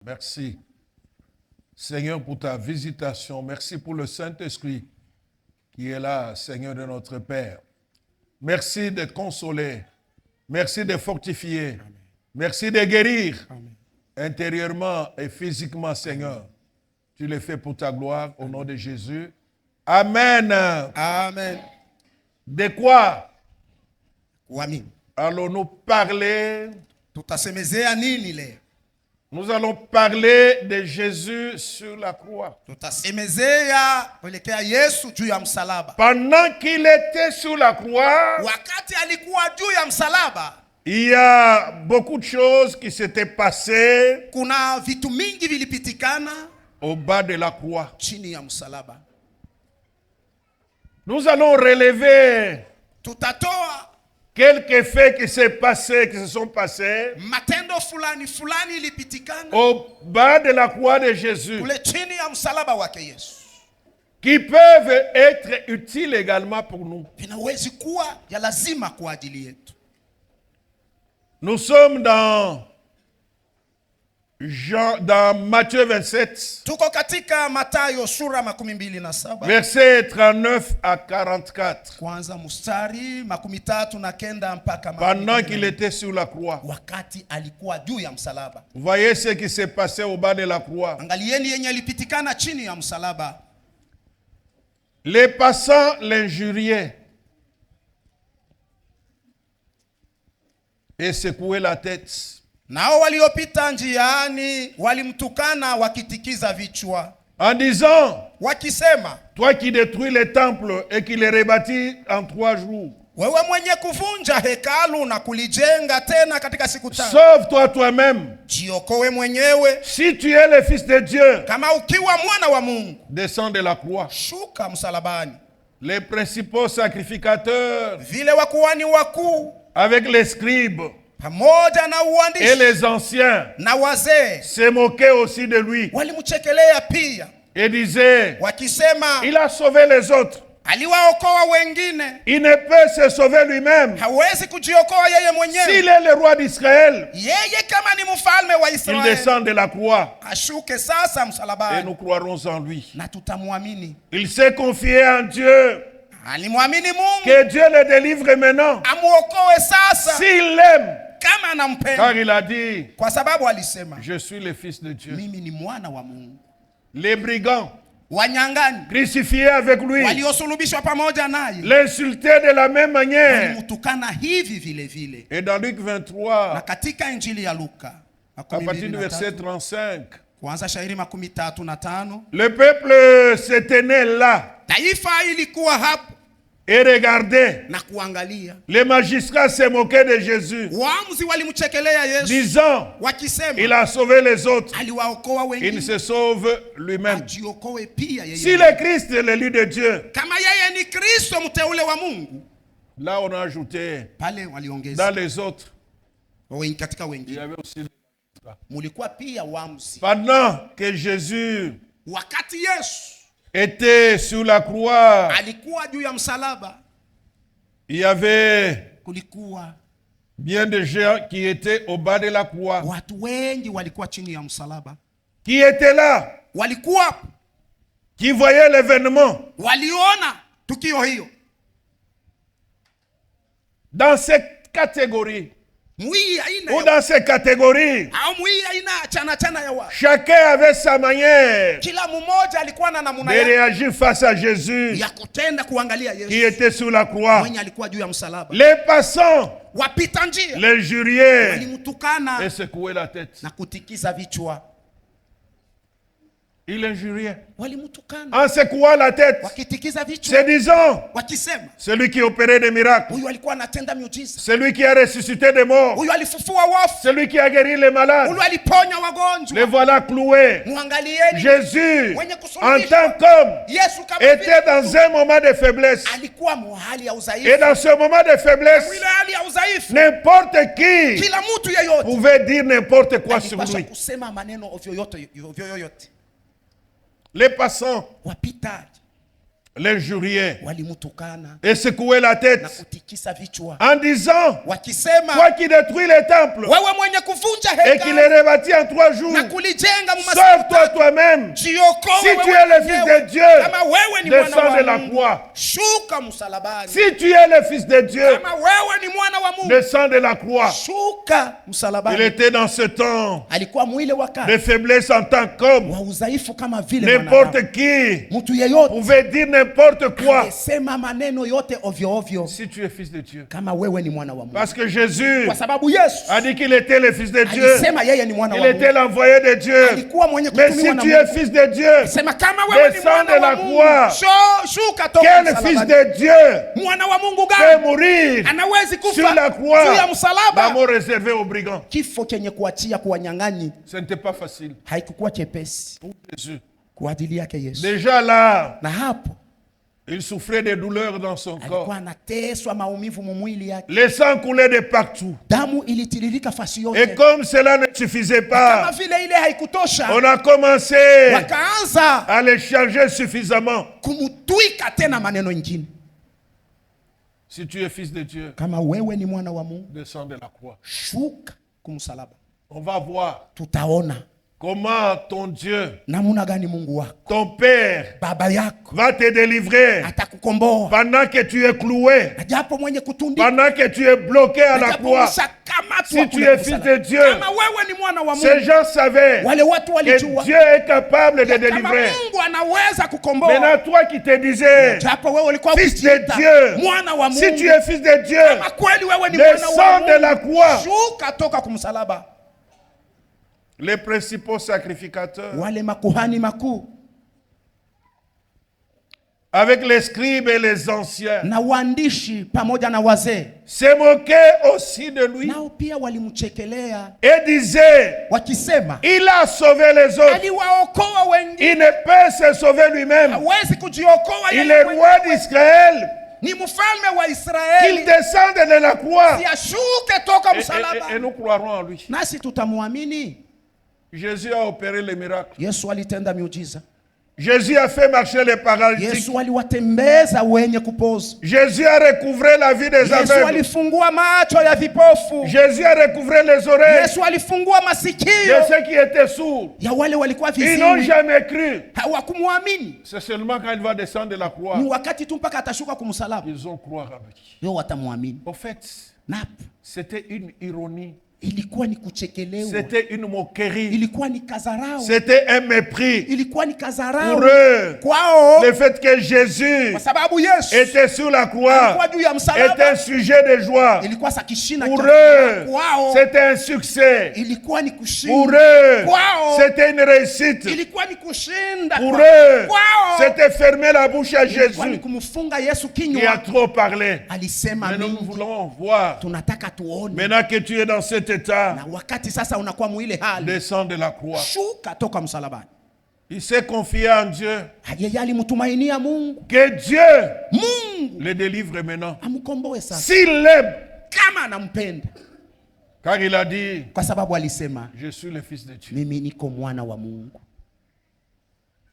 Merci, Seigneur, pour ta visitation. Merci pour le Saint-Esprit qui est là, Seigneur de notre Père. Merci de consoler. Merci de fortifier. Amen. Merci de guérir. Amen. Intérieurement et physiquement, Seigneur. Amen. Tu le fais pour ta gloire, au nom de Jésus. Amen. Amen. De quoi Amen. Allons-nous parler? Tutasemezea nini leo? Nous allons parler de Jésus sur la croix. Tutasemezea kuelekea Yesu juu ya msalaba. Pendant qu'il était sur la croix, wakati alikuwa juu ya msalaba, il y a beaucoup de choses qui s'étaient passées. Kuna vitu mingi vilipitikana au bas de la croix. Chini ya msalaba. Nous allons relever tutatoa quelques faits qui se sont passés matendo fulani fulani ilipitikana au bas de la croix de Jésus, kule chini ya msalaba wake Yesu, qui peuvent être utiles également pour nous. Vinaweza kuwa ya lazima kwa ajili yetu. Nous sommes dans Matthieu 27, tuko katika Mathayo sura 27, versets 39 à 44. Kwanza mstari 39 mpaka 40. Pendant qu'il était sur la croix, wakati alikuwa juu ya msalaba. Voyez ce qui s'est passé au bas de la croix. Angalieni yenye ilipitikana chini ya msalaba. Les passants l'injuriaient et secouaient la tête. Nao waliopita njiani walimtukana wakitikiza vichwa, en disant, wakisema, toi qui détruis le temple et qui le rebâtis en 3 jours, wewe mwenye kuvunja hekalu na kulijenga tena katika siku 3, sauve-toi toi-même. Jiokoe mwenyewe. Si tu es le fils de Dieu, kama ukiwa mwana wa Mungu, descends de la croix. Shuka msalabani. Les principaux sacrificateurs, vile wakuhani wakuu, avec les scribes pamoja na uandishi et les anciens, na wazee, se moquaient aussi de lui. Walimchekelea pia Et disaient, wakisema, il a sauvé les autres, aliwaokoa wengine, il ne peut se sauver lui-même. hawezi kujiokoa yeye mwenyewe. S'il est le roi d'Israël, yeye kama ni mfalme wa il Israeli, descend de la croix. ashuke sasa msalabani, Et nous croirons en lui. na tutamwamini. Il s'est confié en Dieu, alimwamini Mungu, que Dieu le délivre maintenant, amuokoe sasa, s'il l'aime. kama anampenda. Car il a dit, kwa sababu alisema, je suis le fils de Dieu. mimi ni mwana wa Mungu. Les brigands, wanyang'anyi, crucifiés avec lui, waliosulubishwa pamoja naye, l'insultaient de la même manière. walimtukana hivi vile vile. Et dans Luc 23, na katika Injili ya Luka, à partir du verset 35, kuanza shairi 35, le peuple se tenait là taifa ilikuwa hapo et regardait. na kuangalia. Les magistrats se moquaient de Jésus, waamuzi walimchekelea Yesu, disant, wakisema, il a sauvé les autres, aliwaokoa il wengine, se sauve lui-même. ajiokoe pia yeye. Si le Christ est l'élu de Dieu, kama yeye ni Kristo mteule wa Mungu, là on a ajouté, pale waliongeza, dans les autres, katika il y wengine avait aussi. mulikuwa pia waamuzi. Pendant que Jésus wakati Yesu était sur la croix, alikuwa juu ya msalaba, il y avait kulikuwa bien de gens qui étaient au bas de la croix, watu wengi walikuwa chini ya msalaba, qui étaient là, walikuwa qui voyaient l'événement. waliona tukio hiyo. Dans cette catégorie, Mwi aina ou dans ces catégories, au mwi aina chana ya watu, chacun avait sa manière kila mmoja alikuwa na namna de yake réagir face à Jésus ya kutenda kuangalia qui Yesu était sur la croix. mwenye alikuwa juu ya msalaba. Les passants wapita njia l'injuriaient walimtukana et secouaient la tête. na kutikiza vichwa. Il l'injuriait walimtukana en secouant la tête, wakitikiza se vichwa, disant, wakisema, celui qui opérait des miracles, huyu alikuwa anatenda miujiza, celui qui a ressuscité des morts, huyu alifufua wafu, celui qui a guéri les malades, huyu aliponya les wagonjwa. voilà cloués. Muangalieni Jésus, mwenye en kusulubishwa, tant qu'homme, Yesu kama était vile dans un moment de faiblesse. alikuwa hali ya Et udhaifu. dans ce moment de faiblesse, Ile hali ya udhaifu, n'importe qui kila mtu yeyote pouvait dire n'importe quoi sur alipaswa lui. kusema maneno ovyo yote. Les passants wapitaji l'injuriait walimutukana et secouait la na tête kutikisa vichwa en disant, wakisema, toi qui détruis les temples wewe mwenye kuvunja et qui les hekalu rebâtis en 3 jours, na kulijenga mu masiku sauve-toi tatu, toi-même. jiokoe Si wewe tu es le mwenyewe. Fils de Dieu, Kama wewe ni mwana descends de wa la Mungu, croix. shuka msalabani. Si tu es le Fils de Dieu, Kama wewe ni mwana wa Mungu, descends de la croix. shuka Il msalabani. était dans ce temps Alikuwa mwile de wakati faiblesse en tant qu'homme. wa udhaifu kama vile mwanadamu. N'importe qui Mtu yeyote pouvait dire n'importe quoi. angesema maneno yote ovyo ovyo Si tu es Fils de Dieu. kama wewe ni mwana wa Mungu. Parce que Jésus Kwa sababu Yesu a dit qu'il était le Fils de Dieu. alisema yeye ni mwana Il wa était Mungu. l'envoyé de Dieu. Alikuwa mwenye Mais si kutumiwa na tu es Mungu. Fils de Dieu, Sema kama wewe ni descends mwana de wa la Mungu, croix. shuka toka quel Fils msalabani. de Dieu Mwana wa Mungu peut gani mourir anawezi sur kufa la croix, juu ya la msalaba? mort réservée aux brigands? Kifo chenye kuachia kuwanyang'anyi Ce n'était pas facile haikukuwa chepesi pour Jésus. kwa ajili yake Yesu. Déjà là, Na hapo il souffrait des douleurs dans son corps. alikuwa anateswa maumivu mu mwili yake, Le sang coulait de partout. damu ilitiririka fasi Et yote. comme cela ne suffisait Kama pas, vile ile haikutosha, on a commencé wakaanza à les charger suffisamment. kumutwika tena maneno ingine. Si tu es Fils de Dieu, Kama wewe ni mwana wa Mungu, descends de la croix. shuka kumsalaba. On va voir Tutaona comment ton Dieu, namuna gani Mungu wako, ton Père, baba yako va te délivrer atakukomboa. pendant que tu es cloué, Na japo mwenye kutundika, pendant que tu es bloqué à na la japo croix. umeshakamatwa Si tu kule es kumsalaba. Fils de Dieu, Kama wewe ni mwana wa ces Mungu, gens savaient wale watu que walijua Dieu est capable de kama délivrer. Mungu anaweza kukomboa. Maintenant, toi qui te disais, Japo wewe ulikuwa Fils de ukijiita Dieu, mwana wa Mungu, si tu es Fils de Dieu, kama kweli wewe ni mwana wa descends de la Mungu, croix. shuka toka kumsalaba. Les principaux sacrificateurs, Wale makuhani makuu avec les scribes et les anciens, na waandishi pamoja na wazee se moquaient aussi de lui nao pia walimchekelea et disaient, wakisema, il a sauvé les autres, aliwaokoa wengine, il ne peut se sauver lui-même. hawezi kujiokoa Il yeye est roi mwenyewe. d'Israël, Ni mfalme wa qu'il Israeli, descende de la croix. ashuke toka Et msalaba, nous croirons en lui. nasi tutamwamini. Jésus a opéré les miracles. Yesu alitenda miujiza. Jésus a fait marcher les paralytiques. Yesu aliwatembeza wenye kupoza. Jésus a recouvré la vie des Yesu aveugles. alifungua macho ya vipofu. Jésus a recouvré les oreilles Yesu alifungua de masikio ceux qui étaient sourds. ya wale walikuwa Ils n'ont viziwi, jamais cru. hawakumwamini. C'est seulement quand il va descendre de la croix Ni wakati tu mpaka atashuka kumsalaba qu'ils ont cru avec lui. ndio watamwamini. Au fait, Napo c'était une ironie. ilikuwa ni kuchekelewa, C'était une moquerie. ilikuwa ni kazarau, C'était un mépris ilikuwa ni kazarau pour eux. kwao, Le fait que Jésus kwa sababu Yesu était sur la croix alikuwa juu ya était msalaba. un sujet de joie. Ilikuwa sa kishina Pour cha eux, kwao, c'était un succès. ilikuwa ni Pour kushinda eux, kwao, c'était une réussite. ilikuwa ni kushinda Pour kwa- eux, kwao, c'était fermer la bouche à ilikuwa ni Jésus kumfunga Yesu qui a kinywa. trop parlé. Alisema Mais nous mingi, voulons voir, tunataka tuone. maintenant que tu es dans cet état, Na wakati sasa unakuwa mwile hali, descends de la croix. shuka toka msalabani. Il s'est confié en Dieu. Yeye alimtumainia Mungu, Que Dieu Mungu le délivre maintenant. amkomboe sasa, S'il l'aime, kama anampenda, car il a dit, kwa sababu alisema je suis le Fils de Dieu. mimi niko mwana wa Mungu.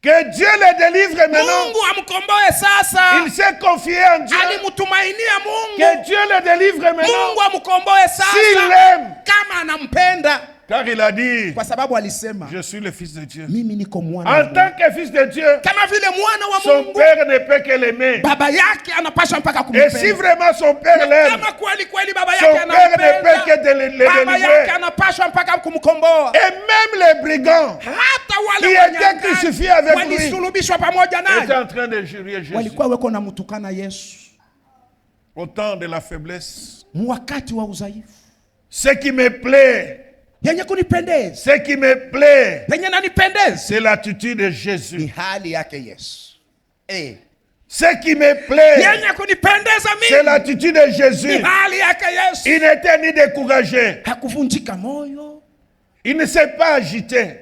Que Dieu le délivre maintenant. Mungu amkomboe sasa. Il s'est confié en Dieu. Alimtumainia Que Mungu, Dieu le délivre maintenant. Mungu amkomboe S'il sasa l'aime, kama anampenda, car il a dit, kwa sababu alisema je suis le Fils de Dieu. mimi niko mwana wa En Mungu. tant que Fils de Dieu, Kama vile mwana wa son Mungu, Père ne peut que l'aimer. baba yake anapaswa mpaka Et si kumpenda. vraiment son Père l'aime, Kama kweli kweli baba son yake Père ne peut anampenda, que le baba yake délivrer. anapaswa mpaka kumkomboa. Et même les brigands Hata qui wale étaient wanyang'anyi crucifiés avec lui walisulubishwa pamoja étaient naye, en train de jurer Jésus. walikuwa weko na mtukana Yesu Au temps de la faiblesse, wakati wa udhaifu. ce qui me plaît, Yenye kunipendeza, ce qui me plaît, yenye nanipendeza c'est l'attitude de ni Jésus. hali yake Yesu. Ce qui me plaît, Yenye kunipendeza c'est mimi l'attitude de ni Jésus. hali yake Yesu. Il n'était ni découragé. Hakuvunjika moyo, Il ne s'est pas agité.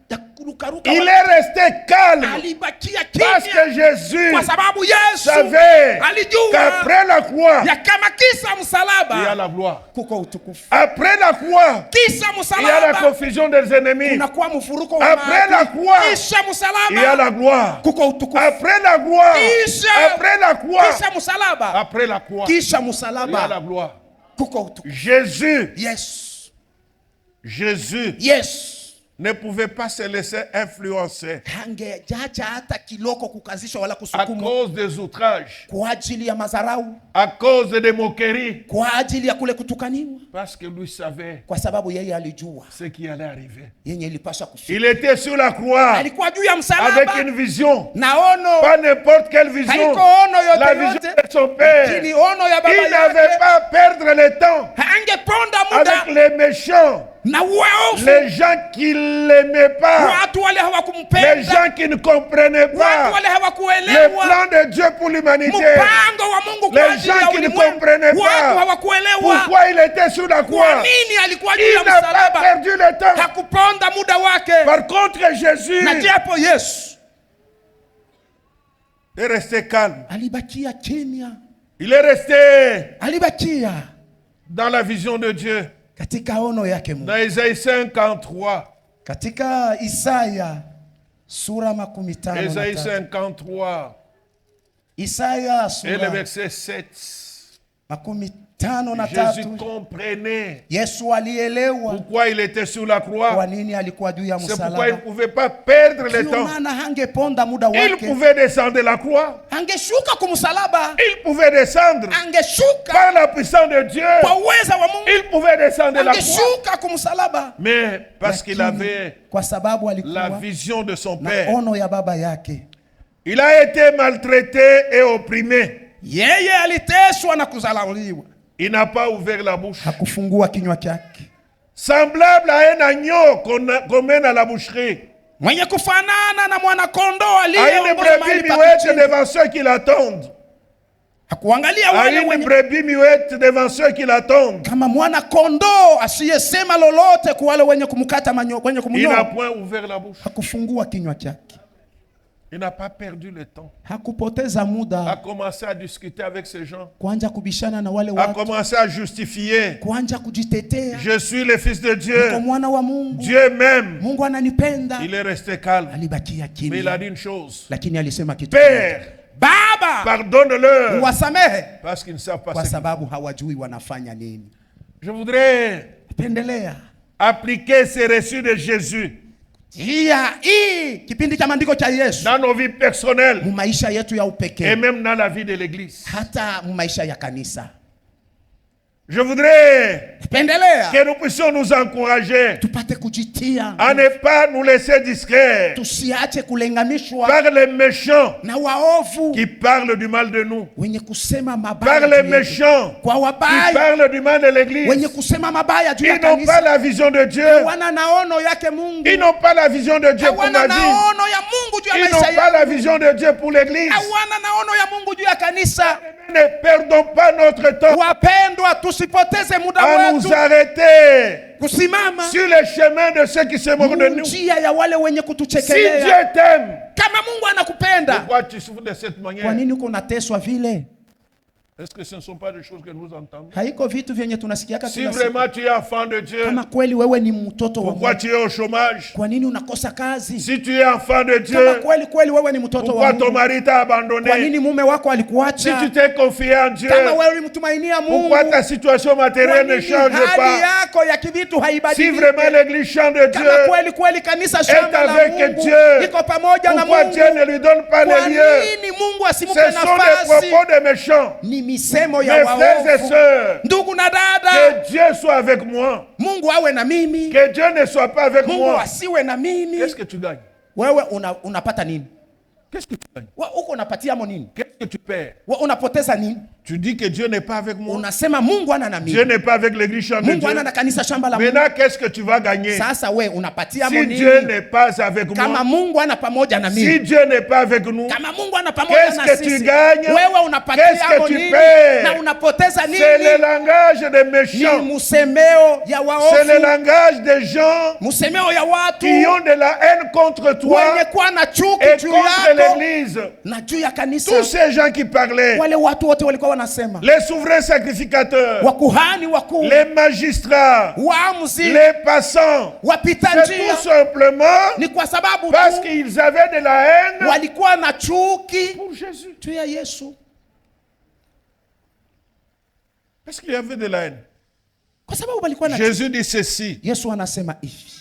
hakurukaruka, Il est resté calme alibakia parce kimya que Jésus kwa sababu Yesu savait alijua qu'après la croix, ya kama kisa il y a msalaba la gloire. kuko utukufu. Après la croix, Kisha il y a la msalaba confusion des ennemis. kunakuwa mfuruko wa Après la maadui. croix, Kisha il y a msalaba la gloire. kuko utukufu. Après la gloire, Kisha- après la croix, Kisha msalaba, après la croix, kisha il y a la msalaba gloire. kuko utukufu. Jésus, Yesu Jésus ne pouvait pas se laisser influencer hangejaja hata kiloko kukazishwa wala à kusukumwa cause des outrages, kwa ajili ya madharau, à cause des moqueries, kwa ajili ya kule kutukaniwa, parce que lui savait kwa sababu yeye alijua ce qui allait arriver. yenye ilipaswa kufika. Il était sur la croix Alikuwa juu ya avec msalaba une vision, na ono, pas n'importe quelle vision, haiko ono la yote vision yote, de son père. lakini ono ya baba Il n'avait yake. pas à perdre le temps Hangeponda avec muda les méchants, na waofu, les gens qui ne l'aimaient pas, watu wale les hawakumpenda, gens qui ne comprenaient watu pas wale le hawakuelewa plan de Dieu pour l'humanité. mpango wa Mungu kwa Les ajili gens ya qui ne ulimwengu. comprenaient Watu pas hawakuelewa pourquoi il était sur la kwa croix. nini alikuwa juu Il ya n'a pas msalaba. perdu le temps. Hakuponda muda wake. Par contre, Jésus Na japo Yesu est resté calme. alibakia kimya, Il est resté alibakia dans la vision de Dieu. katika ono yake Mungu. Dans Isaïe 53, Katika Isaya sura 53, Isaïe 53 Isaya et le sura verset 7, 53, Jésus comprenait Yesu alielewa pourquoi il était sur la kwa croix. nini alikuwa juu ya C'est pourquoi il ne msalaba. pouvait pas perdre le Ndio temps. maana hangeponda muda Il wake, pouvait descendre de la croix. angeshuka kumsalaba, Il pouvait descendre angeshuka par la puissance de Dieu. kwa uweza wa Mungu, Il pouvait descendre de la croix. angeshuka kumsalaba, Mais parce qu'il lakini avait kwa sababu la alikuwa vision de son na père, ono ya baba yake. il a été maltraité et opprimé. Yeye aliteswa na kudharauliwa, Il n'a pas ouvert la bouche. hakufungua kinywa chake, Semblable à un agneau qu'on mène à la boucherie, mwenye kufanana na mwana kondoo à une aliyeongoza mahali brebis pa muette kuchinja. devant ceux qui l'attendent. Hakuangalia À wale une wenye brebis muette devant ceux qui l'attendent. kama mwana kondoo asiyesema lolote kwa wale wenye kumkata wenye Il n'a kumnyoa. point ouvert la bouche. Hakufungua kinywa chake, Il n'a pas perdu le temps. hakupoteza A muda commencé à discuter avec ces gens. kuanja kubishana na wale A watu, commencé à justifier. kuanja kujitetea. Je suis le fils de Niko Dieu. mwana wa Mungu, Dieu m'aime. Mungu ananipenda. Il est resté calme. Alibakia Mais il a kimya, dit une chose. lakini alisema kitu Père, kimoja. Baba, pardonne-leur uwasamehe parce qu'ils ne savent pas kwa ce qu'ils sababu hawajui wanafanya nini. Je voudrais Pendelea appliquer ces reçus de Jésus hii kipindi cha maandiko cha Yesu dans nos vies personnelles mu maisha yetu ya et upekee, même dans la vie de l'Église. hata mu maisha ya kanisa. Je voudrais Pendelea que nous puissions nous encourager tupate kujitia, à ne pas nous laisser distraire tusiache kulengamishwa par les méchants na waovu qui parlent du mal de nous, wenye kusema par mabaya les juu yetu. méchants Kwa qui wabaya parlent du mal de l'Église. wenye kusema mabaya juu ya Ils n'ont pas kanisa, la vision de Dieu. wana naono yake Mungu, Ils n'ont pas la vision de Dieu pour hawana ma vie. naono ya Mungu juu ya Ils n'ont maisha pas la yao, vision de Dieu pour l'Église. hawana naono ya Mungu juu ya kanisa. Ne perdons pas notre temps Wapendwa, tusipoteze muda à nous wetu arrêter kusimama sur les chemins de ceux qui se moquent de nous. Si njia ya wale wenye Dieu kutuchekelea. t'aime, Kama Mungu anakupenda, pourquoi tu souffres de cette kwa manière? nini uko nateswa vile? Est-ce que ce ne sont pas des choses que nous entendons? Haiko vitu vyenye tunasikiaka Si kila siku. vraiment tu es enfant de Dieu, Kama kweli wewe ni mtoto wa pourquoi Mungu, tu es au chômage? kwa nini unakosa kazi? Si tu es enfant de Kama Dieu, kweli kweli wewe ni mtoto wa pourquoi ton Mungu, mari t'a kwa abandonné? nini mume wako Si alikuacha? tu t'es confié en Dieu, Kama wewe ulimtumainia Mungu, pourquoi ta situation kwa matérielle ne nini change hali pas? yako ya kivitu Si haibadiliki? vraiment l'église chante de Kama Dieu, kweli kweli kanisa shamba la avec Mungu Dieu, iko pamoja na pourquoi Dieu Mungu, ne lui donne pas kwa les lieux? nini Mungu asimupe Ce sont des nafasi? propos de méchants. Ni misemo Mes ya frères et waovu. sœurs, Ndugu na dada, que Dieu soit avec moi. Mungu awe na mimi, Que Dieu ne soit pas avec Mungu moi. asiwe na mimi. Qu'est-ce que tu gagnes? Wewe unapata nini? Qu'est-ce que tu gagnes? Uko unapatiamo nini? Qu'est-ce que tu perds? Unapoteza nini? Tu dis que Dieu n'est pas avec moi. Unasema Mungu ana na Dieu mimi. n'est pas avec l'église Champ de Mungu Dieu. ana na kanisa shamba la Mungu. Maintenant, qu'est-ce que tu vas gagner? Sasa we unapatia Si nini? Dieu n'est pas avec Kama moi, Mungu ana pamoja na si mimi. Dieu n'est pas avec nous, Kama Mungu ana pamoja qu'est-ce na que tu sisi. gagnes? Wewe unapatia Qu'est-ce que tu nini? perds? Na unapoteza c'est le nini? langage des Ni méchants. musemeo ya C'est le waovu. langage des gens Musemeo ya watu qui ont de la haine contre toi wenye kuwa na chuki et juu contre yako l'église. na juu ya kanisa. Tous ces gens qui parlaient, Wale watu wote walikuwa wanasema, les souverains sacrificateurs, wakuhani wakuu, les magistrats, waamuzi, les passants, wapita c'est njia, tout simplement ni kwa sababu parce tu qu'ils avaient de la haine walikuwa na chuki pour Jésus. juu ya Yesu. Parce qu'il y avait de la haine. Kwa sababu walikuwa na Jésus dit ceci Yesu anasema hivi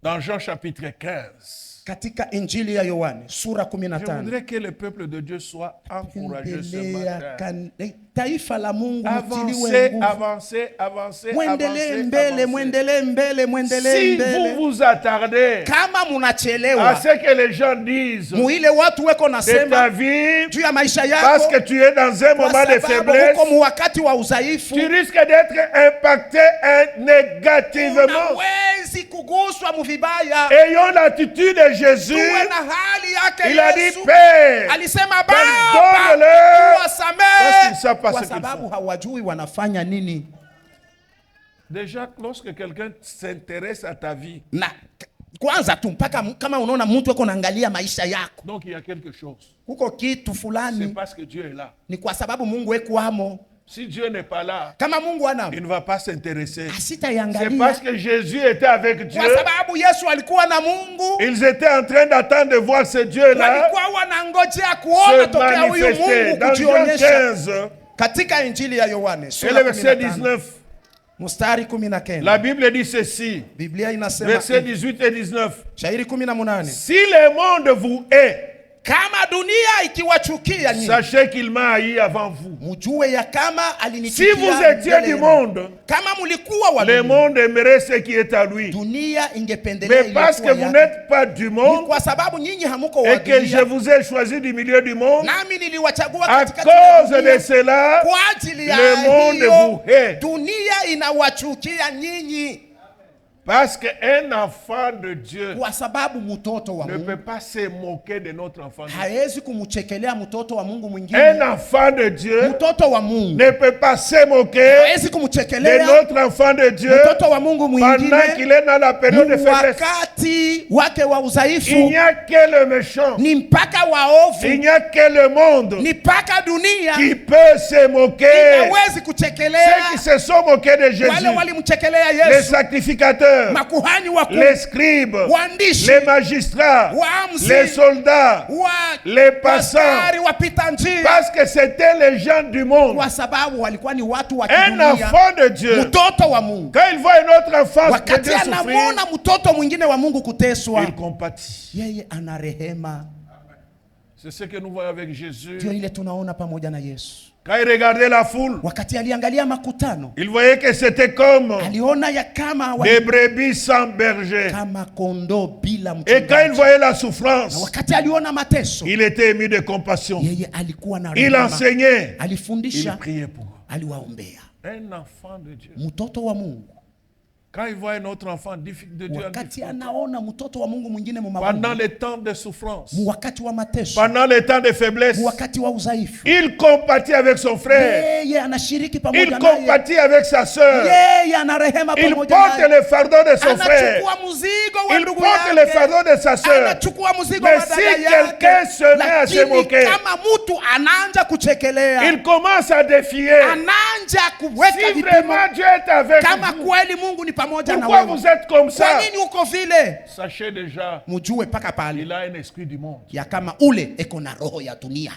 dans Jean chapitre 15. katika Injili ya Yohane sura Je 15. voudrais que le peuple de Dieu soit encouragé ce Endelea matin. taifa la Mungu mtiliwe Avancez, nguvu. avancez, avancez, Mwendelee avancez, mbele, avancez. mwendelee mbele, mwendelee Si mbele. vous vous attardez Kama à munachelewa ce que les gens disent muile watu weko de ta nasema vie, juu ya maisha parce yako, que tu es dans un kwa moment de sababu faiblesse, uko mu wakati wa udhaifu, tu risques d'être impacté négativement. unawezi kuguswa muvibaya. Ayons l'attitude de Jésus. Tuwe na hali yake Il a dit, Yesu. Père, Alisema pardonne-leur, parce qu'ils Baba, ne savent pas kwa ce qu'ils sababu font. hawajui wanafanya nini. Déjà, lorsque quelqu'un s'intéresse à ta vie, Na kwanza tu mpaka kama unaona mtu yuko naangalia maisha yako, donc il y a quelque chose. huko kitu C'est fulani, parce que Dieu est là. ni kwa sababu Mungu wekuamo. Si Dieu n'est pas là, Kama Mungu ana il ne va pas s'intéresser. C'est asitaiangalia, parce que Jésus était avec Dieu. kwa sababu Yesu alikuwa na Mungu, Ils étaient en train d'attendre de voir ce Dieu-là walikuwa wanangojea kuona se tokea huyu manifester. Mungu Dans Jean kujionyesha. 15, Katika Injili ya Yohane et sura le verset 15 19, mstari 19, la Bible dit ceci, Biblia inasema versets hivi, 18 et 19. shairi 18, Si le monde vous hait, kama dunia ikiwachukia nyinyi, sachez qu'il m'a haï avant vous. mjue ya kama Si alinichukia vous étiez mbele du yenu. monde, Kama mulikuwa wa le dunia, monde aimerait ce qui est à lui. dunia ingependelea Mais parce que iliyokuwa vous yake. n'êtes pas du Ni monde kwa sababu nyinyi hamuko wa et que je dunia, vous ai choisi du milieu du monde, nami niliwachagua à katikati ya cause de dunia. cela, Kwa ajili ya le monde hiyo vous hait. dunia inawachukia nyinyi, Parce qu'un enfant de Dieu kwa sababu mtoto wa ne Mungu peut pas se moquer de notre enfant de Dieu. hawezi kumchekelea mtoto wa Mungu Un mwingine. enfant de Dieu Mtoto wa Mungu ne peut pas se moquer hawezi de kumchekelea notre enfant de Dieu mtoto wa Mungu pendant mwingine qu'il est dans la période de faiblesse. wakati wake wa Il udhaifu. n'y a que le méchant, Ni mpaka il waovu, n'y a que le monde ni mpaka dunia qui peut se moquer. inawezi Ceux kuchekelea. qui se sont moqués de Jésus, Wale walimchekelea les Yesu, sacrificateurs, makuhani wakuu, les scribes, waandishi, les magistrats, waamuzi, les soldats, les passants, askari, wapita njia, parce que c'était les gens du monde. kwa sababu walikuwa ni watu wa Un kidunia. enfant de Dieu, Mtoto wa Mungu quand il voit un autre enfant de wakati Dieu souffrir, anamwona mtoto mwingine wa Mungu kuteswa, il compatit. yeye ana rehema. C'est ce que nous voyons avec Jésus. Ndio ile tunaona pamoja na Yesu. Quand il regardait la foule, Wakati aliangalia makutano, il voyait que c'était comme aliona ya kama des brebis sans berger. kama kondoo bila Et quand il mchungaji. voyait la Na souffrance, wakati aliona mateso, il était ému de compassion. yeye alikuwa na Il rehema, enseignait, il alifundisha, priait pour eux. aliwaombea. Un enfant de Dieu. Mtoto wa Mungu Quand il voit un autre enfant de Dieu en wakati difficulté, anaona mtoto wa Mungu mwingine mu pendant magumu, les temps de souffrance, mu wakati wa mateso, pendant les temps de faiblesse, mu wakati wa udhaifu, il compatit avec son frère, yeye anashiriki il pamoja naye, compatit avec sa sœur, yeye ana rehema il pamoja porte naye, le fardeau de son frère, anachukua mzigo wa il ndugu porte le yake, fardeau de sa sœur. anachukua mzigo Mais wa si dada quelqu'un yake. se met à se Lakini moquer, kama mtu anaanza kuchekelea, il commence à défier. anaanza kuweka Si vipimo, vraiment Dieu est avec kama vous, kweli Mungu ni pamoja na pourquoi wewe, vous êtes comme ça? kwa nini uko vile? Sachez déjà, Mjue paka pale il a un esprit du monde. ya kama ule eko na roho ya dunia.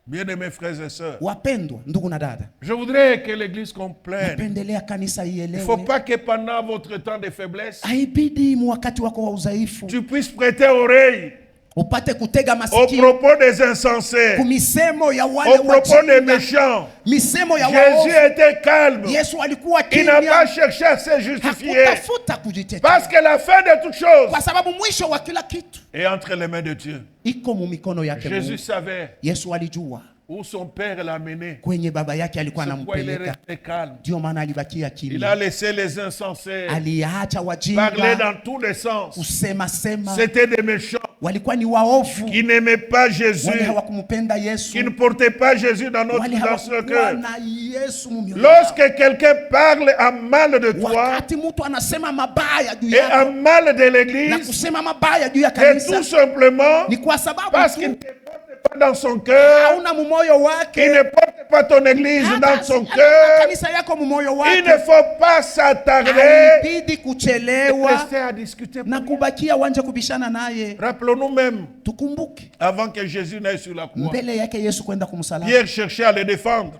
Bien-aimés frères et sœurs, Wapendwa ndugu na dada, je voudrais que l'Église comprenne. napendelea kanisa Il ne ielewe, faut pas que pendant votre temps de faiblesse, haibidi mu wakati wako wa udhaifu tu puisses prêter oreille upate kutega au masikio propos des insensés, kumisemo ya wale au propos des wajinga, méchants. misemo ya Jésus waovu. était calme. Yesu alikuwa Il n'a kimya, pas cherché à se justifier. hakutafuta kujitetea, Parce que la fin de toutes choses kwa sababu mwisho wa kila kitu est entre les mains de Dieu. iko mu mikono yake Jésus Mungu. savait Yesu alijua où son père l'a mené. kwenye baba yake alikuwa C'est pourquoi il est anampeleka, resté calme. ndio maana alibakia Il kimya. a laissé les insensés Aliacha parler wajinga dans tous les sens. kusema sema, C'était des méchants walikuwa ni waovu, qui n'aimaient pas Jésus, wale hawakumpenda Yesu, qui ne portaient pas Jésus dans wale dans ce hawakuwa cœur. na Yesu mu mioyo yao. Lorsque quelqu'un parle à mal de toi Wakati mtu anasema mabaya juu et à yako mal de na l'église, kusema mabaya juu ya c'est tout kanisa, simplement ni kwa sababu parce qu'il ne tu te porte pas dans son cœur, hauna mumoyo il wake, ne porte pas ton église hata dans son hauna cœur. kanisa yako mumoyo Il ne wake, faut pas s'attarder haibidi et kuchelewa rester à discuter. na kubakia wanje kubishana naye. Rappelons-nous même, Tukumbuke avant que Jésus n'aille sur la croix, mbele yake Yesu kwenda kumsalaba, Pierre cherchait à le défendre.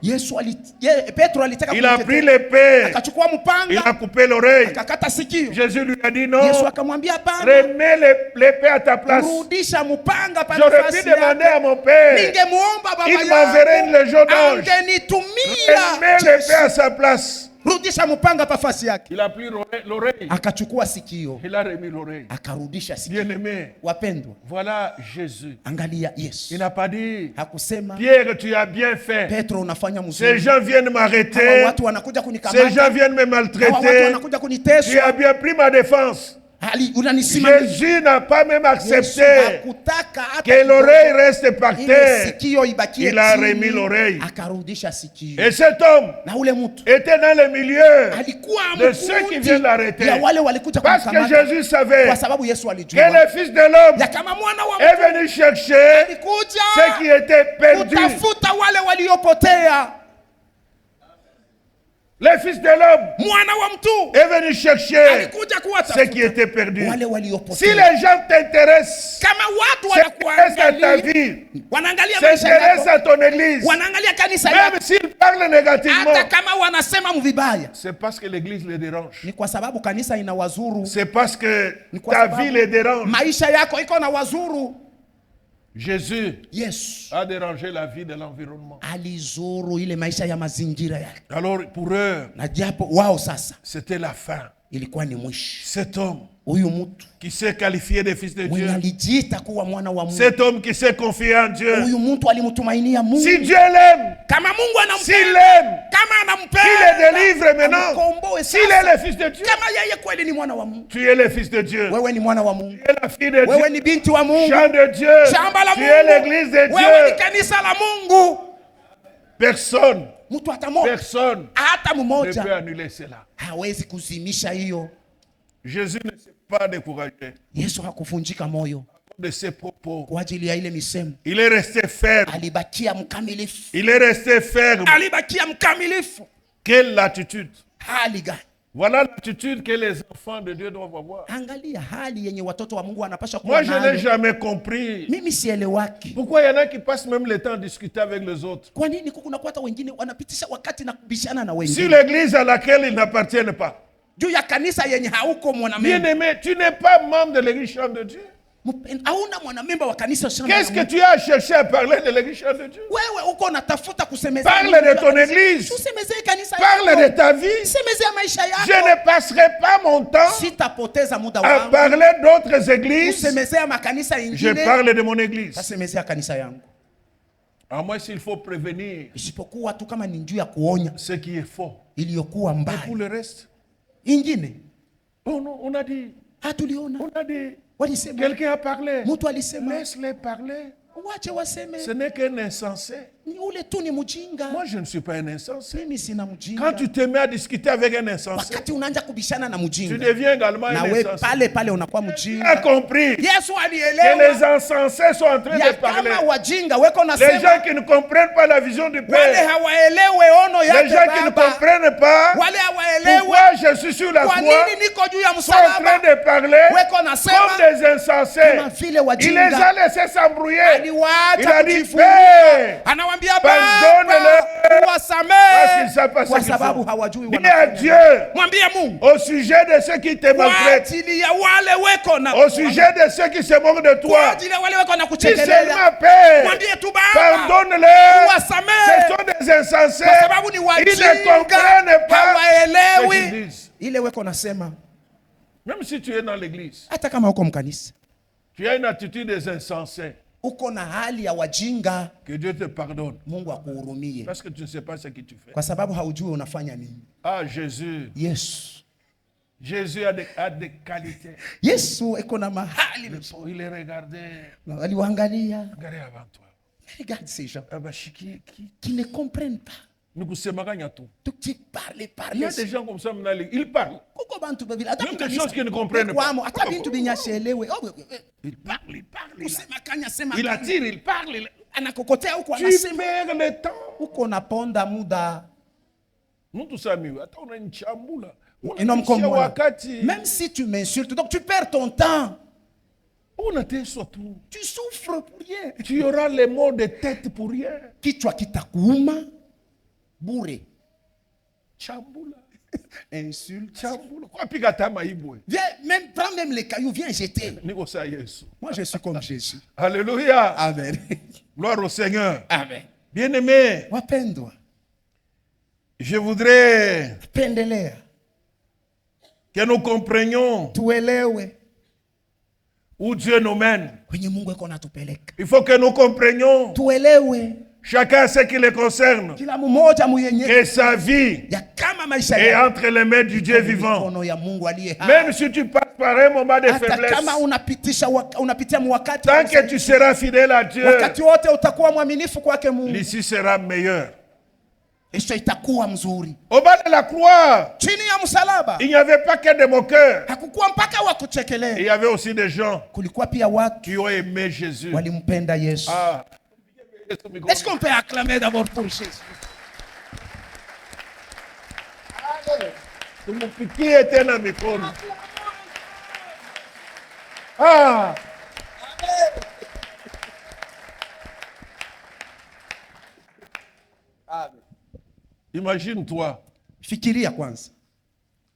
Petro alitaka Il a pris kumtetea, l'épée, akachukua il mpanga a coupé l'oreille. akakata sikio. Jésus lui a dit non, Yesu akamwambia hapana, remets l'épée à ta place. rudisha mpanga pa J'aurais pu nafasi demander yake. à mon père, Ningemuomba baba il m'enverrait une yangu légion d'anges. angenitumia. Remets l'épée à sa place. Rudisha mpanga pa fasi yake. Il a pris l'oreille, Akachukua sikio, il a remis l'oreille. akarudisha sikio. Bien-aimé, Wapendwa, voilà Jésus. angalia Yesu. Il n'a pas dit, Hakusema Pierre, tu as bien fait. Petro unafanya Ces mzuri. gens viennent Hawa m'arrêter. watu wanakuja Ces gens kunikamata. viennent me Hawa watu maltraiter. wanakuja Tu kuniteswa. as bien pris ma défense. Unanisimamisha. Jésus n'a pas même Yesu accepté hakutaka hata que l'oreille reste par ile terre. sikio ibakie Il a chini. remis l'oreille. Akarudisha sikio. Et cet homme Na ule mtu était dans le milieu alikuwa de ceux qui viennent l'arrêter. ya wale walikuja Parce que kumkamata. Jésus savait Kwa sababu Yesu que alijua le Fils de l'homme ya kama mwana wa est mtu venu chercher alikuja ceux qui étaient perdus. kutafuta wale waliopotea. Le Fils de l'homme Mwana wa mtu est venu chercher alikuja ceux qui kuwatafuta étaient perdus. wale Si waliopotea. les gens t'intéressent, Kama watu s'intéressent à ta wanakuangalia, vie, wanaangalia maisha s'intéressent yako, à ton église, wanaangalia kanisa yako, même s'ils parlent négativement, hata kama wanasema mvibaya, c'est parce que l'église les dérange. ni kwa sababu kanisa ina wazuru, C'est parce que ni kwa ta sababu vie les dérange. maisha yako iko na wazuru. Jésus Yesu a dérangé la vie de l'environnement. alizuru ile maisha ya mazingira yake, Alors pour eux, na japo wao sasa c'était la fin. ilikuwa ni mwisho. Cet homme Huyu mtu qui s'est qualifié de fils de mwenye Dieu, alijiita kuwa mwana wa Mungu, cet homme qui s'est confié en Dieu, huyu mtu alimtumainia Mungu. si Dieu l'aime, Kama Mungu s'il anampenda, l'aime, kama qu'il le délivre anampenda, maintenant, amkomboe s'il sasa. est le fils de Dieu, Kama yeye kweli ni mwana wa Mungu, tu es le fils de Dieu, wewe ni mwana wa Mungu, tu es la fille de wewe Dieu, ni binti wa Mungu, champ de Dieu, shamba la tu es l'église de Mungu, wewe ni Dieu. kanisa la Mungu. Personne, Mtu hata mmoja, personne hata ne peut mmoja annuler cela. hawezi kuzimisha hiyo. Jésus ne s'est pas découragé Yesu hakuvunjika moyo de ses propos. kwa ajili ya ile misemo, Il est resté ferme. alibakia mkamilifu, Il est resté ferme. alibakia mkamilifu. Quelle attitude! Hali gani? Voilà l'attitude que les enfants de Dieu doivent avoir. Angalia hali yenye watoto wa Mungu wanapaswa kuwa Moi, je n'ai nayo. jamais compris. Mimi sielewaki Pourquoi il y en a qui passent même le temps à discuter avec les autres? kwa nini kuna hata wengine wanapitisha wakati na kubishana na Sur wengine l'église à laquelle ils n'appartiennent pas. juu ya kanisa yenye hauko mwanamemba. Bien-aimé, tu n'es pas membre de l'église Champ de Dieu. Hauna mwanamemba wa kanisa shamba la Qu'est-ce que Mungu. tu as cherché à parler de l'église Champ de Dieu? Wewe uko unatafuta kusemezea Parle Mungu de ya ton kanisa. église. Usemezee kanisa Parle de yako. ta vie. Semezea maisha Je yako. ne passerai pas mon temps Sitapoteza muda à wangu parler d'autres églises. kusemezea makanisa Je ingine. parle de mon église. Tasemezea kanisa yangu. À moins s'il faut prévenir Isipokuwa tu kama ni njuu ya kuonya ce qui est faux. iliyokuwa Mais mbaya. pour le reste, Ingine on a dit, hatuliona. on a dit, Walisema, quelqu'un a parlé. mtu alisema, Laisse-les parler. wache waseme. Ce n'est qu'un insensé. Ni ule tu ni mjinga. Moi, je ne suis pas un insensé. Mimi sina Quand mjinga. tu te mets à discuter avec un insensé, Wakati unaanza kubishana na tu mjinga, deviens également na un we insensé. pale pale unakuwa Tu as mjinga. compris Yesu que alielewa les insensés sont en train ya de parler. kama wajinga weko Les nasema, gens qui ne comprennent pas la vision du wale Père. hawaelewe ono Les gens yake qui ne Baba, comprennent pas wale hawaelewe pourquoi je suis sur la kwa croix nini niko juu ya sont en train msalaba, de parler weko comme nasema des insensés. kama vile Il les wajinga. a laissés s'embrouiller. Il Aliwaacha a dit, kujifungia, Père, anawaambia anamwambia Pardonne-le. Baba wasamehe, Parce qu'ils savent pas ce kwa qu'ils sababu font. hawajui Dis à wanafanya. Dieu Mwambie Mungu au sujet de ceux qui te kwa maltraitent, ajili ya wale weko na au sujet de ceux qui se moquent de kwa toi. ajili ya wale weko na Dis kuchekelea. seulement Père, Mwambie tu Baba pardonne-les. Ce wasamehe, sont des insensés. kwa sababu ni Ils ne wajinga, comprennent pas ce hawaelewi qu'ils disent. ile weko nasema. Même si tu es dans l'église, Hata kama uko mkanisa tu as une attitude des insensés. uko na hali ya wajinga, Que Dieu te pardonne. Mungu akuhurumie, Parce que tu ne sais pas ce que tu fais. kwa sababu haujui unafanya nini. Ah, Jésus. Yesu, Jésus a des qualités. Yesu eko na mahali, Il est regardé. aliwaangalia. Regardez avant toi. Regarde ces gens Qui qui ne comprennent pas. nous kusemaganya tout. Donc tu parles. Il y a des gens comme ça, ils parlent. Kuko bantu babili hata Même des choses qu'ils ne comprennent pas. kwamo hata bintu binyashelewe. Il parle. Kusema kanya sema Il kanya. attire, il parle. Anakokotea huko Tu anasema perds le temps. huko naponda muda. Mtu samiwe hata unanichambula. Inamkombola. Wakati Même si tu m'insultes, donc tu perds ton temps. unateswa tu. Tu souffres pour rien. Tu auras les maux de tête pour rien. Kichwa kitakuuma bure. Chambula. Insulte. Chambula. Kwa piga tama ibwe. Viens, même, prends même les cailloux, viens jeter. Niko sa Yesu. Moi, je suis comme Jésus. Alléluia. Amen. Gloire au Seigneur. Amen. Bien-aimé, Wapendwa, je voudrais pendelea, que nous comprenions tuelewe où Dieu nous mène. kwenye Mungu eko natupeleka. Il faut que nous comprenions Tuelewe chacun ce qui le concerne. kila mmoja muyenye Et sa vie ya kama maisha est yake entre les mains du Dieu vivant. mikono ya Mungu aliye hai. Même si tu passes par un moment de Hata faiblesse, kama unapitia wakati tant que tu seras fidèle à Dieu, wakati wote utakuwa mwaminifu kwake Mungu, l'issue sera meilleure. kesho itakuwa mzuri. Au bas de la croix, Chini ya msalaba il n'y avait pas que des moqueurs. hakukuwa mpaka wa Il kuchekelea, y avait aussi des gens kulikuwa pia watu qui ont aimé Jésus. walimpenda Yesu. Ah. Est-ce qu'on peut acclamer d'abord pour Jésus? Tumpikie tena mikono. Ah. Imagine-toi, Fikiria kwanza,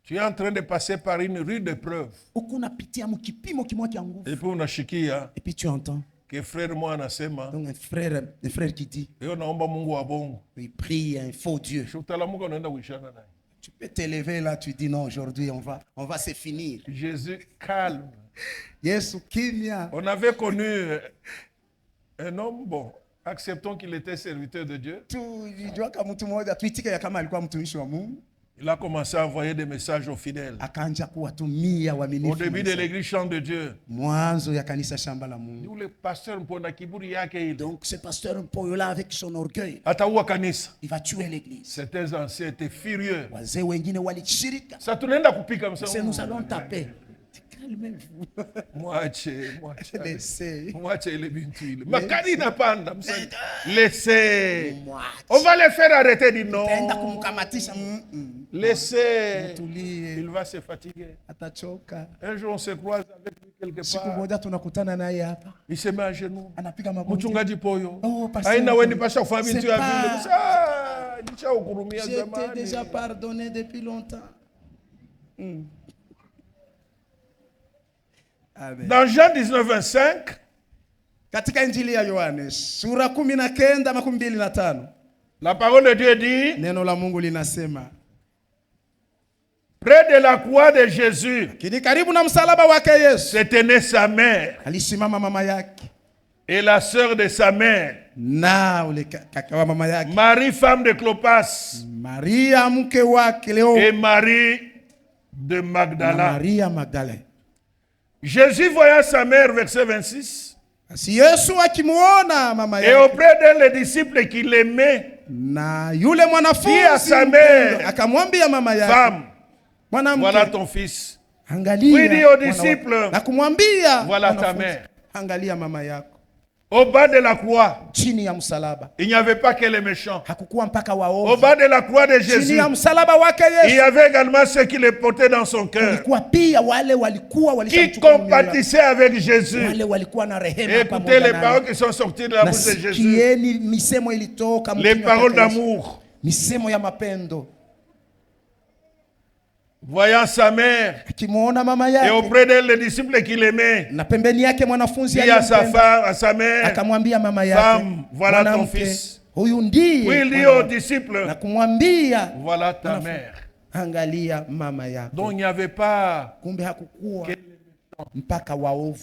tu es en train de passer par une rude épreuve. uko unapitia mkipimo kimoja cha nguvu, Et puis unashikia et puis tu entends que frère moi anasema, donc un frère qui dit, leo naomba Mungu wa bongo. il prie un faux Dieu. Utalamuka unaenda kuishana naye. Tu peux t'élever là, tu dis non, aujourd'hui on va se finir. Jésus calme. Yesu kimya. On avait connu un homme bon, acceptons qu'il était serviteur de Dieu. Tulijua kama mtu mmoja tuitike ya kama alikuwa mtumishi wa Mungu, Il a commencé à envoyer des messages aux fidèles. akaanza kuwatumia Au waaminifu. début de l'église Chant de Dieu, Mwanzo ya kanisa shamba la Mungu. nous le pasteur mpona kiburi yake ile. Donc ce pasteur Mpoyo là avec son orgueil, Ataua kanisa. il va tuer l'église. Certains anciens étaient furieux. Wazee wengine walishirika. Ça tunaenda kupika C'est msamo. nous allons taper. Calmez-vous. Mwache. Laissez. Mwache ile bintu ile. Makali inapanda msani. Laissez. Mwache. On va les faire arrêter dit non. Taenda kumkamatisha. Laissez. Tulie. Il va se fatiguer. Atachoka. Un jour on se croise avec lui quelque Siku part. moja tunakutana naye hapa. Il se met à genoux. Anapiga magoti. Mchungaji Poyo. Oh, pasteur. Aina wewe nipasha kufanya C'est bintu ya pas- vile. Ah, nishahukurumia J'étais zamani. déjà pardonné depuis longtemps. Amen. Dans Jean 19, 25, Katika Injili ya Yohane sura 19:25 la parole de Dieu dit, neno la Mungu linasema, près de la croix de Jésus, kini karibu na msalaba wake Yesu se tenait sa mère alisimama mama yake et la sœur de sa mère, na ule kaka wa mama yake Marie, femme de Clopas, Maria mke wake Leo et Marie de na Magdala. Maria Magdalene. Jésus voyant sa mère, verset 26, Basi Yesu akimuona mama et yake auprès d'elle les disciples qui l'aimaient, na yule Dit à mwanafunzi sa mère, akamwambia mama yake, femme, mwanamke, voilà ton fils. angalia Oui, dit aux mwana disciples, wako. Na kumwambia voilà ta mwanafunzi, mère. angalia mama yako. Au bas de la croix, chini ya msalaba il n'y avait pas que les méchants. hakukuwa mpaka Au waovu. bas de la croix de Chini Jésus, ya msalaba wake il y Yesu avait également ceux qui le portaient dans son cœur, kulikuwa pia wale walikuwa qui walishamchukua mioyo yao. compatissaient avec Jésus. Wale walikuwa na rehema Écoutez pamoja les naye. paroles qui sont sorties de la bouche de Jésus. Nasikieni misemo ilitoka Les mkinywa paroles chake Yesu. d'amour. Misemo ya mapendo. Voyant sa mère Akimwona mama et yake auprès d'elle les disciples qu'il aimait, na pembeni yake mwanafunzi dit à sa aliyempenda, femme, à sa mère, akamwambia mama yake, Femme, voilà ton mwanamke, fils. huyu ndiye puis il dit mwana aux wako. disciples, Na kumwambia, voilà ta Wanafunzi. mère. angalia mama yako. Donc il n'y avait pas Kumbe hakukuwa mpaka waovu,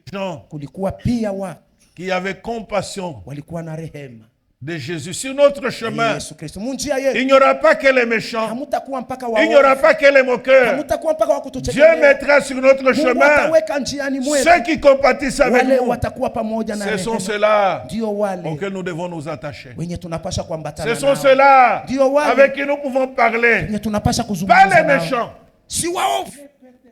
des gens kulikuwa pia watu qui avaient compassion walikuwa na rehema. de Jésus. Sur notre chemin, Yesu Kristo munjia yetu il n'y aura pas que les méchants, hamutakuwa mpaka il n'y aura waovu, pas que les moqueurs. hamutakuwa mpaka Dieu wakututegemea. mettra sur notre Mungu chemin ataweka njiani mwetu ceux qui compatissent avec wale nous. watakuwa pamoja na Ce sont rehema. ceux-là Ndio wale auxquels nous devons nous attacher. wenye tunapasha kuambatana Ce sont nao, ceux-là Ndio wale avec qui nous pouvons parler. wenye tunapasha Pas kuzungumza les nao. méchants. Si waovu,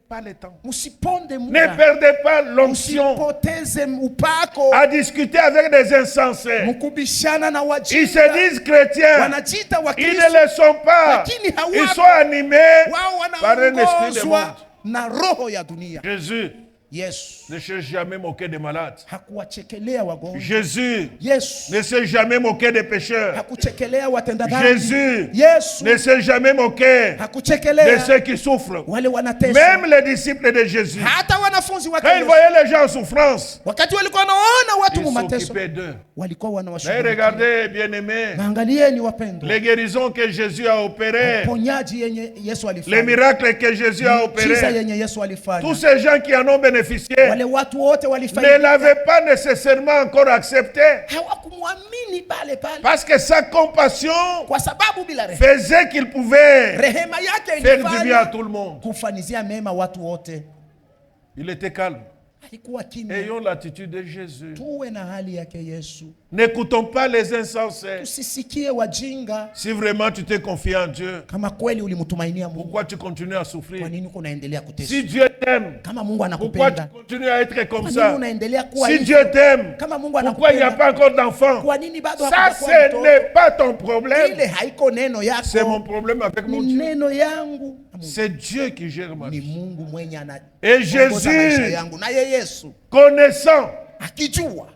Pas le temps. msiponde Ne muda, perdez pas l'onction msipoteze upako à discuter avec des insensés. mkubishana na Ils wajinga. se disent chrétiens. Wanajiita Ils Wakristo, ne le sont pas. lakini hawako. Ils sont animés Wao par un esprit de monde. wanaongozwa na roho ya dunia. Jésus Yesu ne s'est jamais moqué des malades. hakuwachekelea wagonjwa. Jésus Yesu ne s'est jamais moqué des pécheurs. hakuchekelea watenda dhambi. Jésus Yesu ne s'est jamais moqué de hakuchekelea ceux qui souffrent. wale wanateswa. Même les disciples de Jésus, Hata wanafunzi wake quand ils Yesu, voyaient les gens en souffrance, wakati walikuwa wanaona watu ils mu mateso, s'occupaient d'eux. walikuwa Mais wanawashughulikia. regardez, bien-aimés, Naangalieni wapendwa, les guérisons que Jésus a opérées, ponyaji yenye Yesu les alifanya, miracles que Jésus a miujiza opérés, yenye Yesu alifanya, tous ces gens qui en ont bénéficié wale watu wote ne walifanya, l'avaient pas nécessairement encore accepté hawakumwamini pale pale, parce que sa compassion kwa sababu bila rehema, faisait qu'il pouvait rehema yake faire du bien à ilifanya tout le monde. kufanizia mema watu wote. Il était calme. Alikuwa kimya. Ayons l'attitude de Jésus. Tuwe na hali yake Yesu, N'écoutons pas les insensés. tusisikie wajinga. Si vraiment tu t'es confié en Dieu, Kama kweli ulimtumainia Mungu, pourquoi tu continues à kwa souffrir? nini uko unaendelea kuteswa? Si Dieu t'aime, Kama Mungu pourquoi tu anakupenda, continues à être comme kwa nini ça? unaendelea kuwa Si hivyo? Dieu t'aime, Kama Mungu pourquoi il n'y a anakupenda, pas encore d'enfants? kwa nini bado Ça, hakujakuwa ce mtoto? n'est pas ton problème. Ile haiko neno C'est mon yako, problème avec mon ni Dieu. neno yangu. C'est Dieu qui gère ma Ni vie. Mungu mwenye Et anaongoza maisha Jésus, yangu. Naye Yesu connaissant akijua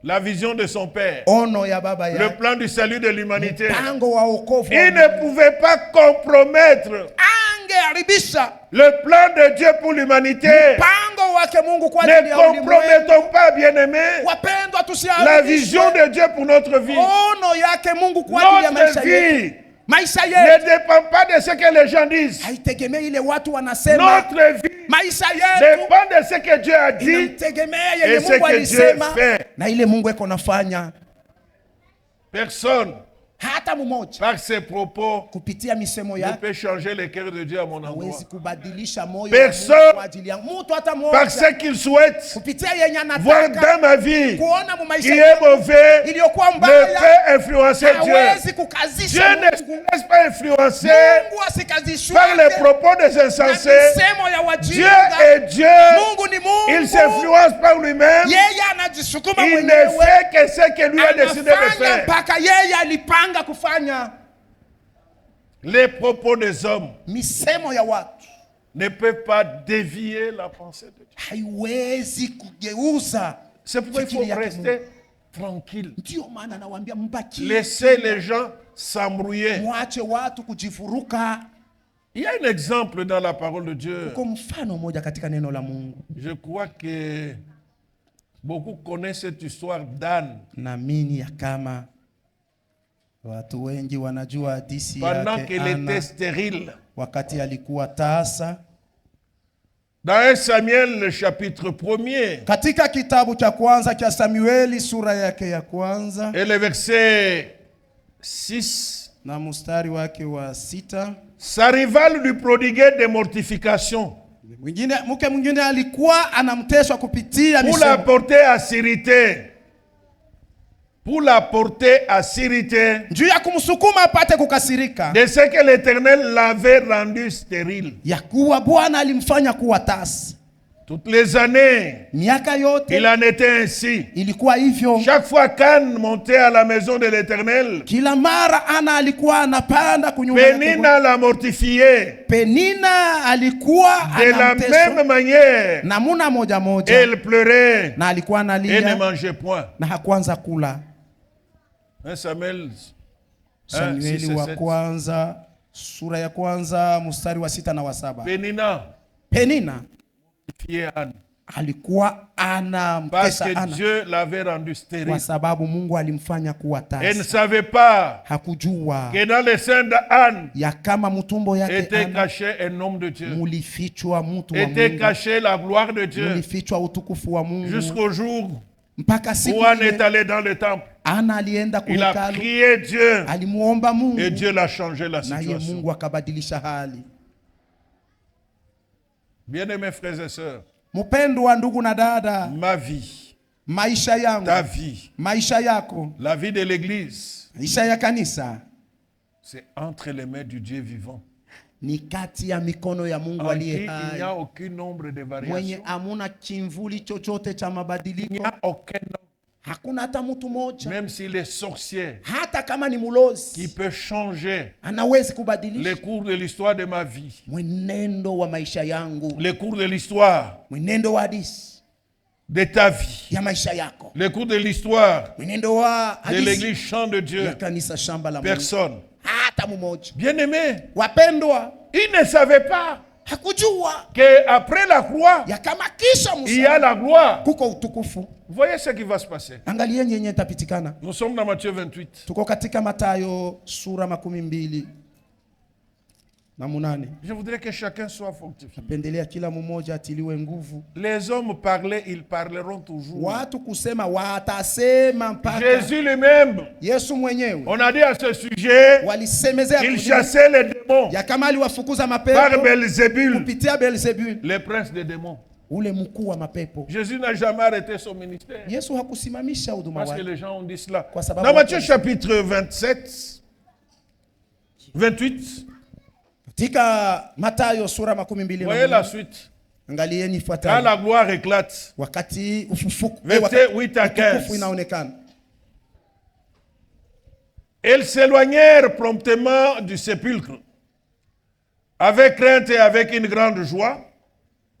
la vision de son Père, ono ya baba le yake, plan du salut de l'humanité, mpango wa wokovu, il ne pouvait pas compromettre angeharibisha le plan de Dieu pour l'humanité. mpango wake Mungu kwa ajili Ne ya ulimwengu. compromettons pas, bien-aimés, Wapendwa, la tusiharibishe vision de Dieu pour notre vie. ono yake Mungu kwa ajili ya maisha Notre yetu. vie Maisha ne yetu dépend pas de ce que les gens disent. haitegemei ile watu wanasema. Notre vie Maisha yetu dépend de ce que Dieu a dit. inamtegemea yenye et ce Mungu que alisema Dieu fait. na ile Mungu eko nafanya. Personne, Hata mmoja par ses propos, kupitia misemo ne yake peut changer le cœur de Dieu à mon endroit. hawezi kubadilisha moyo wa Personne, Mungu kwa ajili yangu. Mtu hata Par mmoja ce qu'il souhaite kupitia yenye voir anataka dans ma vie kuona mu qui maisha est yangu mauvais, iliyokuwa ne mbaya peut influencer Dieu. hawezi Dieu kukazisha ne se Mungu. laisse pas influencer Mungu asikazishwe par les propos des na insensés. misemo ya Dieu wajinga. est Dieu. Mungu ni Il Mungu, s'influence par lui-même. yeye anajisukuma Il ne mwenyewe, fait que ce que lui a décidé de anafanya faire. mpaka yeye alipanga kufanya. Les propos des hommes Misemo ya watu ne peuvent pas dévier la pensée de Dieu. haiwezi kugeuza C'est pourquoi il faut fikiri yake rester tranquille. Ndio maana nawaambia mbaki, Laissez les gens s'embrouiller. mwache watu kujifuruka. Il y a un exemple dans la parole de Dieu. Kwa mfano moja katika neno la Mungu, Je crois que beaucoup connaissent cette histoire d'Anne. naamini ya kama watu wengi wanajua hadithi Pendant yake qu'elle était Ana stérile. wakati alikuwa tasa. Dans 1 Samuel, le chapitre 1er, Katika kitabu cha kwanza cha Samueli sura yake ya kwanza et le verset 6, na mstari wake wa 6, sa rivale lui prodiguait des mortifications mke mwingine alikuwa anamteswa kupitia pour la misemo, porter à sérité. Pour la porter à sérité juu ya kumsukuma apate kukasirika de ce que l'Éternel l'avait rendu stérile. ya kuwa Bwana alimfanya kuwa tasa. Toutes les années, Miaka yote il en était ainsi. ilikuwa hivyo. Chaque fois qu'Anne montait à la maison de l'Éternel, Kila mara Ana alikuwa anapanda kunyumba yake. Pénina la mortifiait. Penina alikuwa De la même manière, namuna moja moja, elle pleurait na alikuwa et ne analia mangeait point. na hakuanza kula. 1 Samuel 1, 6 Samueli et wa 7. kwanza sura ya kwanza mstari wa 6 na wa 7. Pénina Penina mortifiait Anne alikuwa parce anamtesa que Ana Dieu l'avait rendue stérile. kwa sababu Mungu alimfanya kuwa Elle ne tasa. savait pas Hakujua que dans le sein d'Anne ya kama mtumbo yake était Ana caché un homme de Dieu, mulifichwa mtu wa était Mungu, caché la gloire de Dieu, mulifichwa utukufu wa Mungu. jusqu'au jour Mpaka siku où Anne est ile allée dans le temple. Ana alienda Il a kuhekalu, prié Dieu alimuomba Mungu et Dieu l'a changé la naye situation. Mungu akabadilisha hali. Bien-aimés frères et sœurs, Mpendwa ndugu na dada, ma vie, maisha yangu, ta vie, maisha yako, la vie de l'Église, maisha ya kanisa c'est entre les mains du Dieu vivant, ni kati ya mikono ya Mungu en qui aliye il n'y a hai, aucun nombre de mwenye variations. amuna kimvuli chochote cha Il n'y mabadiliko. a aucun homme, Hakuna hata mtu moja, même s'il est sorcier, hata kama ni qui mulozi, peut changer anawezi le kubadilisha cours de l'histoire de ma vie, mwenendo wa maisha yangu, le cours de l'histoire mwenendo wa hadisi de ta vie, ya maisha yako, le cours de l'histoire mwenendo wa de hadisi l'Église Chant de ya Dieu. kanisa shamba la Mungu. Personne. Hata mmoja. Bien-aimés, Wapendwa, il ne savait pas hakujua qu'après la croix, ya kama kisha il y a Musa la gloire. kuko utukufu. Voyez ce qui va se passer. Angalieni yenye itapitikana. Nous sommes dans Matthieu 28. Tuko katika Mathayo sura 12 na 8. Je voudrais que chacun soit fortifié. Pendelea kila mmoja atiliwe nguvu. Les hommes parlaient, ils parleront toujours. Watu kusema watasema mpaka. Jésus lui-même, Yesu mwenyewe on a dit à ce sujet, walisemezea il chassait les démons ya kama aliwafukuza par mapepo Belzébul, kupitia Beelzebul, le prince des démons. ule mkuu wa mapepo. Jésus n'a jamais arrêté son ministère. Yesu hakusimamisha huduma Parce que wake. les gens ont dit cela. Kwa sababu Dans Matthieu watu- chapitre 27, 28, Katika Mathayo sura 12 voyez la na 8. suite. Angalieni Quand ifuatayo. la gloire éclate, Wakati ufufuku versets 8 à utukufu 15. inaonekana. Ils s'éloignèrent promptement du sépulcre, avec crainte et avec une grande joie.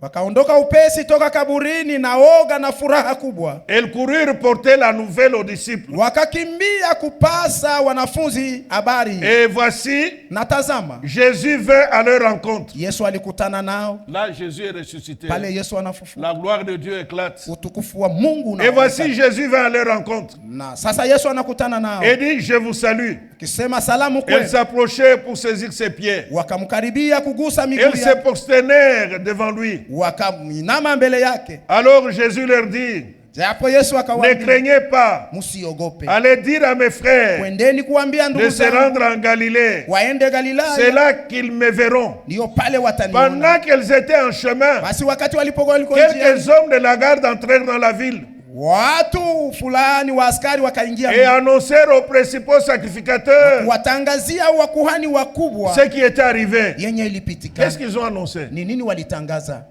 Wakaondoka upesi toka kaburini na woga na furaha kubwa. Ils coururent porter la nouvelle aux disciples. Wakakimbia kupasa wanafunzi habari. Et voici, Na tazama, Jésus vint à leur rencontre. Yesu alikutana nao. Là, Jésus est ressuscité. Pale Yesu anafufuka. La gloire de Dieu éclate. Utukufu wa Mungu Et voici, unaonekana. Jésus vint à leur rencontre. Na sasa Yesu anakutana nao. Et dit, je vous salue. Akisema salamu Ils kwenu. s'approchaient pour saisir ses pieds. Wakamkaribia kugusa miguu Ils se yake. prosternèrent devant lui. Wakainama mbele yake. Alors Jésus leur dit, Japo Yesu ne akawaambia, craignez pas. msiogope. Allez dire à mes frères Kwendeni kuambia de ndugu se zangu rendre en Galilée. waende C'est Galilaya, là qu'ils me verront. ndio pale wataniona. Pendant qu'ils étaient en chemin, Basi wakati walipokuwa njiani, quelques hommes de la garde entrèrent dans la ville watu fulani wa askari wakaingia et annoncèrent aux principaux sacrificateurs watangazia wakuhani wakubwa ce qui était arrivé. yenye Qu'est-ce ilipitikana. qu'ils ont annoncé? Ni nini walitangaza?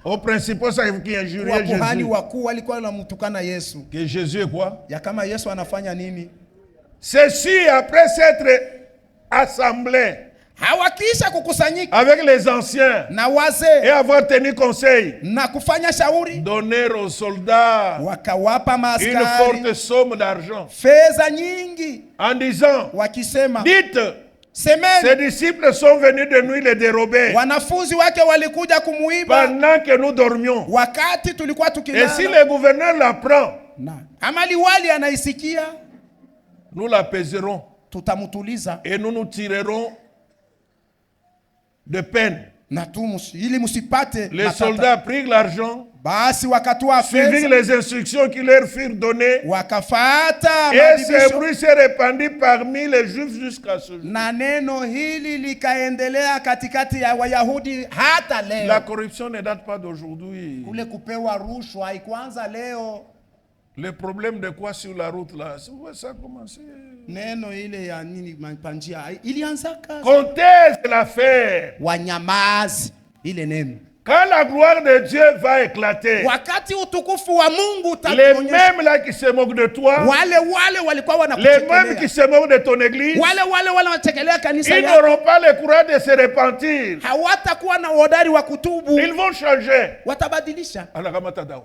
Aux principaux sacrificateurs qui injuriaient Wakuhani Jésus. wakuu walikuwa wanamtukana Yesu, Que Jésus est quoi? ya kama Yesu anafanya nini. Ceux-ci, après s'être assemblés Hawakisha kukusanyika avec les anciens na et wazee avoir tenu conseil, na kufanya shauri, donnèrent aux soldats wakawapa une maaskari forte somme d'argent fedha nyingi, en disant, wakisema dites, semeni, ces disciples sont venus de nuit les dérober wanafunzi wake walikuja kumuiba pendant que nous dormions. wakati tulikuwa Et si tukilala. le gouverneur l'apprend, Na kama liwali anaisikia, nous l'apaiserons tutamtuliza et nous nous tirerons de peine. na ili msipate Les matata. soldats prirent l'argent, Basi wakatoa suivirent fedha, les instructions qui leur furent données, wakafata et ce maadibisho, bruit s'est répandu parmi les Juifs jusqu'à ce jour. na neno hili likaendelea katikati ya Wayahudi hata leo. La corruption ne date pas d'aujourd'hui. Kule kupewa rushwa haikuanza leo. Le problème de quoi sur la route là, ça a commencé. Neno ile ya nini manjia ilianzaka. Comptez l'affaire. Wanyamazi ile neno. Quand la gloire de Dieu va éclater, wakati utukufu wa Mungu les utakuonyesha, mêmes là qui se moquent de toi, wale walikuwa les mêmes qui wanakuchekelea, se moquent de ton église, wale wanachekelea kanisa ils yako, n'auront pas le courage de se repentir. hawatakuwa na uhodari wa kutubu, Ils vont changer. watabadilisha. Anakamata dawa.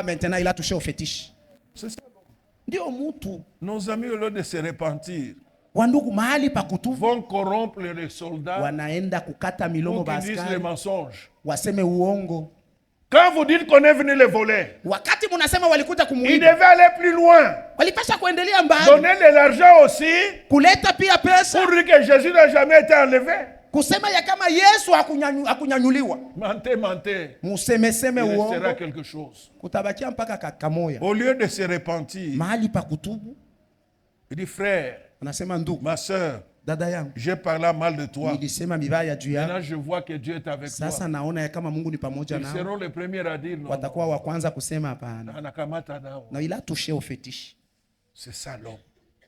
Maintenant il a touché au fétiche. C'est ça. Ndio mtu Nos amis, au lieu de se repentir, wandugu, mahali pa kutubu vont corrompre les soldats wanaenda kukata milomo pour qu'ils disent les baskari, mensonges. waseme uongo. Quand vous dites qu'on est venu les voler, Wakati munasema walikuja ils kumuiba, devaient aller plus loin. walipasha kuendelea mbali, Donner de l'argent aussi kuleta pia pesa, pour dire que Jésus n'a jamais été enlevé. kusema ya kama Yesu hakunyanyuliwa. Mentez, mentez. Musemeseme Il uongo, restera quelque chose. kutabakia mpaka kamoya. Au lieu de se repentir, Mahali pa kutubu, il dit frère, anasema ndugu, ma soeur, dada yangu, j'ai parlé mal de toi. nilisema mibaya juu yako, Maintenant, je vois que Dieu est avec toi. sasa naona ya kama Mungu ni pamoja Ils nao. seront les premiers à dire non. Watakuwa wa kwanza kusema hapana. Anakamata dawa. Na ila touché au fétiche. C'est ça l'homme.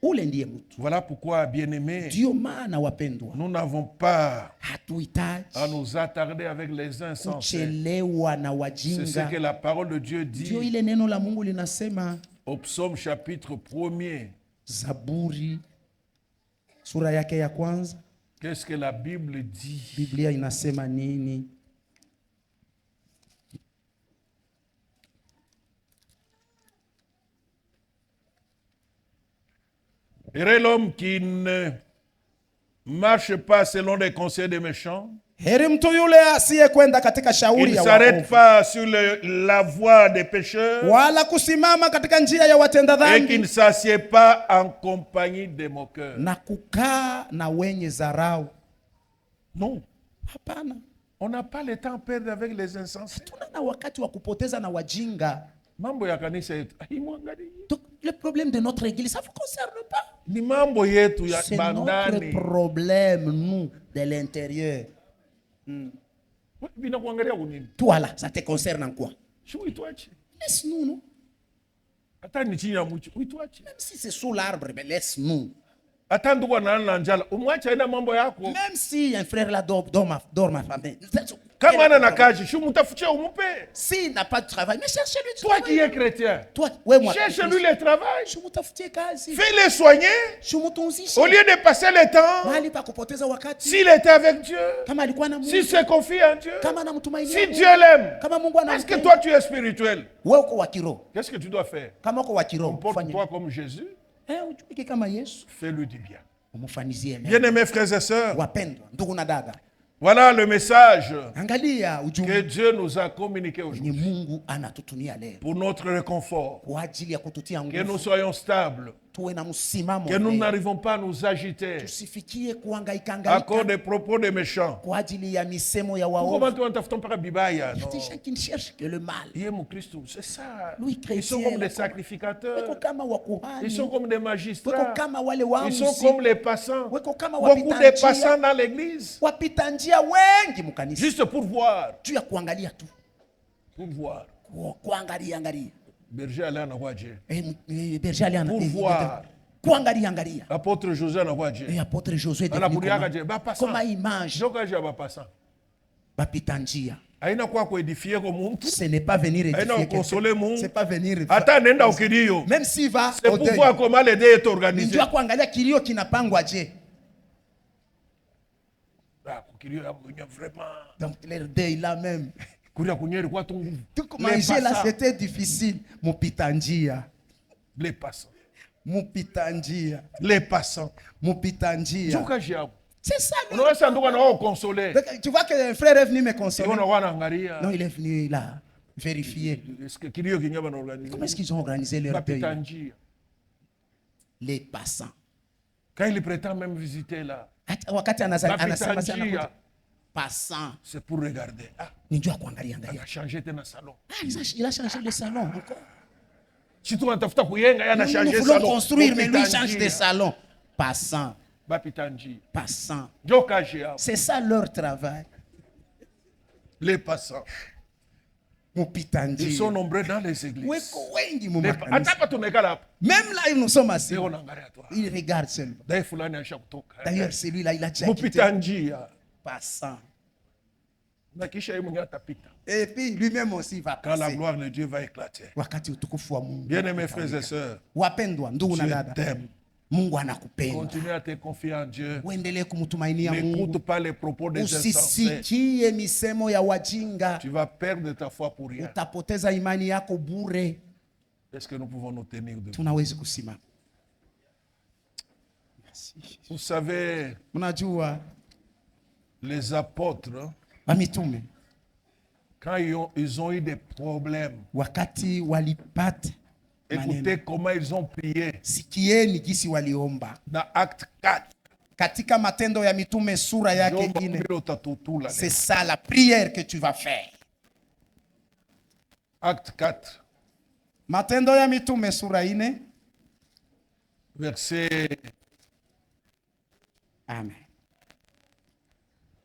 Ule ndiye mtu. Voilà pourquoi, bien-aimés, Ndio maana wapendwa, nous n'avons pas hatuhitaji à nous attarder avec les insensés. kuchelewa na C'est ce que wajinga. la parole de Dieu Ndio dit ile neno la Mungu linasema, au psaume chapitre 1er. Zaburi sura yake ya kwanza. Qu'est-ce que la Bible dit? Biblia inasema nini? Heureux l'homme qui ne marche pas selon les conseils des méchants. Heri mtu yule asiyekwenda katika Il shauri ne ya s'arrête waovu, pas sur la voie des pécheurs wala kusimama katika njia ya watenda et qui ne dhambi, s'assied pas en compagnie des moqueurs. na kukaa na wenye zarau. Non, Hapana, on n'a pas le temps à perdre avec les insensés. tuna na wakati wa kupoteza na wajinga. Mambo ya kanisa yetu haimwangalii. Donc, le problème de notre église, ça ne vous concerne pas. Ni mambo yetu ya C'est notre bandani. problème, nous, de l'intérieur. Vinakuangalia kunini? Toi là, ça te concerne en quoi? Si uitwache. Laisse-nous, non? Hata ni chini ya mti, uitwache. Même si c'est sous l'arbre, mais laisse-nous. Hata ndugu analala njala, umwache aina mambo yako. Même si un frère là dort ma famille. Kama ana na kazi, si mtafutie umupe. S'il n'a pas de travail, mais cherchez-lui du Toi travail. qui es chrétien, Toi, ouais, moi. cherche-lui le travail. Fais-le soigner. Au lieu de passer le temps, s'il était avec Dieu, s'il se confie en Dieu, si Dieu l'aime, parce que toi tu es spirituel, qu'est-ce que tu dois faire? Comporte-toi comme Jésus, fais-lui du bien. Bien-aimés frères et sœurs, voilà le message que Dieu nous a communiqué aujourd'hui pour notre réconfort, que nous soyons stables, que nous n'arrivons pas à nous agiter à cause des propos des méchants. Pourquoi tu n'entends pas Bibaya? C'est ça. Ils sont comme des sacrificateurs, ils sont comme des magistrats, ils sont comme les passants. Beaucoup de passants dans l'église. Juste pour voir. Pour voir. Berger allait en avoir Dieu. Pour voir. Apôtre Josué en avoir Dieu. Apôtre Josué Comment image. Ce n'est pas venir édifier quelqu'un. C'est pas venir. Même s'il va c'est pour voir comment le deuil est organisé. Donc le deuil là même. Manger là c'était difficile. Mupitanjia. Les passants. Mupitanjia. Les passants. Mupitanjia. C'est ça. Tu vois que le frère est venu me consoler. Non, il est venu là vérifier. Comment est-ce qu'ils ont organisé leur deuil? Les passants. Quand il prétend même visiter là. Passant. C'est pour regarder. Il a changé de salon. Il a changé de salon encore. Si tu as changé de salon. Construire, mais lui change de salon. Passant. Passant. C'est ça leur travail. Les passants. Ils sont nombreux dans les églises. Même là, ils nous sommes assis. Ils regardent seulement. D'ailleurs, celui-là, il a déjà quitté. Passant. Et puis lui-même aussi va Quand la passer. gloire de Dieu va éclater. Wakati utukufu wa Mungu. Bien-aimés frères et sœurs, Wapendwa ndugu na Dieu dada, t'aime. Mungu anakupenda. Continue à te confier en Dieu. Uendelee kumtumainia Mungu. N'écoute pas les propos des insensés. Usisikie misemo ya wajinga. Tu vas perdre ta foi pour rien. Utapoteza imani yako bure. Est-ce que nous pouvons nous tenir debout? Tunaweza kusimama. Vous savez, Mnajua les apôtres, mitume quand ils ont eu des problèmes, wakati walipata écoutez maneno. comment ils ont prié. Sikieni jinsi waliomba. Dans Acte 4, Katika Matendo ya Mitume sura yake 4. C'est ça la prière que tu vas faire. Acte 4, Matendo ya Mitume sura 4. verset. Amen.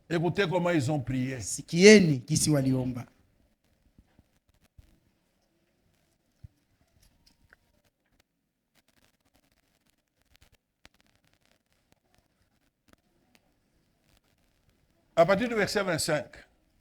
Écoutez comment ils ont prié. Sikieni jinsi waliomba. À partir du verset 25.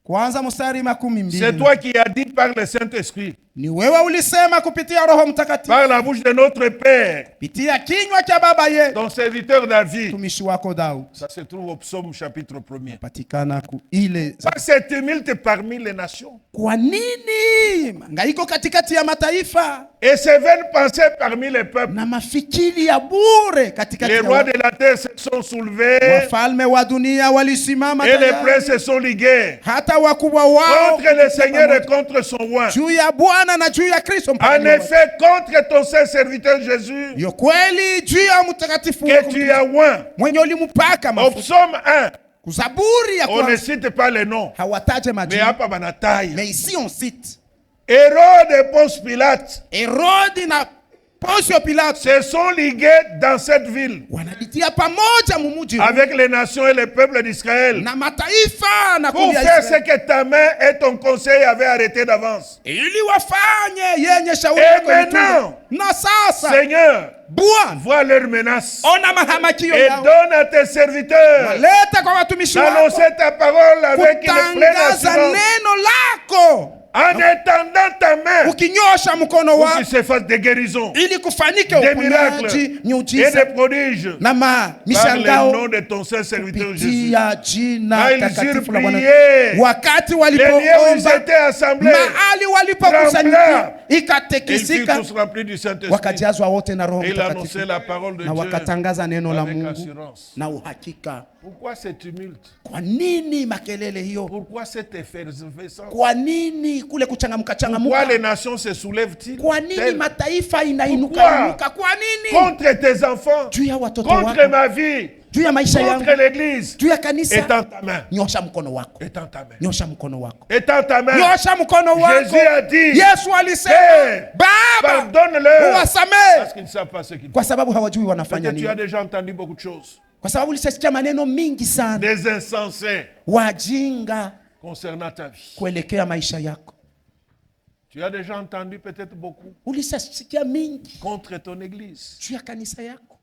Kwanza mstari 12. C'est toi qui as dit par le Saint-Esprit, Ni wewe ulisema kupitia Roho Mtakatifu, par la bouche de notre Père, kupitia kinywa cha baba yetu, ton serviteur David. mtumishi wako Daudi. Ça se trouve au psaume chapitre 1er. Patikana ku ile. Par ce tumulte parmi les nations. Kwa nini mangaiko katikati ya mataifa Et ces vaines pensées parmi les peuples. na mafikiri ya bure katikati Les ya rois de la terre se sont soulevés wafalme wa dunia walisimama et les tayari, princes se sont ligués hata wakubwa wao contre le Seigneur et contre son roi. juu ya Bwana na juu ya Kristo. En effet, contre ton saint serviteur Jésus, Yo kweli juu ya mtakatifu que tu as oint. mwenye ulimpaka Au mafuta. psaume 1, Kuzaburi ya on ne kwanza cite pas les noms, hawataje mais majina, hapa banataille. mais ici on cite Hérode et Ponce Pilate Herodi na Pontio Pilato se sont ligués dans cette ville wanajitia pamoja mumuji avec les nations et les peuples d'Israël na mataifa na pour kundi ya faire ce Israeli, que ta main et ton conseil avaient arrêté d'avance. ili wafanye yenye shauri Et yako maintenant, ilituma. Na sasa Seigneur, Bwana, vois leurs menaces ona mahamakio et yao, donne à tes serviteurs leta kwa watumishi wako d'annoncer ta parole avec une pleine kutangaza assurance neno lako, en étendant ta main ukinyosha mkono pour wako qu'il se fasse des guérisons, ili kufanyike des uponyaji, miracles et miujiza des prodiges na par le mishangao nom de ton saint serviteur Jésus. kupitia jina Quand ils takatifu eurent la Bwana. prié, Wakati les lieux où ils walipoomba, étaient assemblés, mahali walipokusanyika trembla. Ils furent ikatekesika, tous remplis du Saint-Esprit. wakajazwa wote na Roho Et il annonçait Mtakatifu la parole de na Dieu wakatangaza neno la avec Mungu assurance. na uhakika. Pourquoi ce tumulte? Kwa nini makelele hiyo? Pourquoi cette effervescence? Kwa nini kule kuchangamka Pourquoi changamuka? les nations se soulèvent-ils Kwa nini telles mataifa inainuka Pourquoi? inuka? Kwa nini? contre tes enfants, Juu ya watoto contre wako, ma vie, juu ya maisha yangu, contre l'église? juu ya kanisa. Étends ta main. Nyosha mkono wako, Étends ta main. nyosha mkono wako, Étends ta main. nyosha mkono wako. Jésus a dit, Yesu alisema, Père, Baba pardonne-leur uwasamehe, parce qu'ils ne savent pas ce qu'ils font. kwa sababu hawajui wanafanya Peut-être tu as nini. déjà entendu beaucoup de choses. Kwa sababu ulishasikia maneno mingi sana Des insensés wajinga concernant ta vie. kuelekea maisha yako. Tu as déjà entendu peut-être beaucoup Ulishasikia mingi contre ton église. juu ya kanisa yako,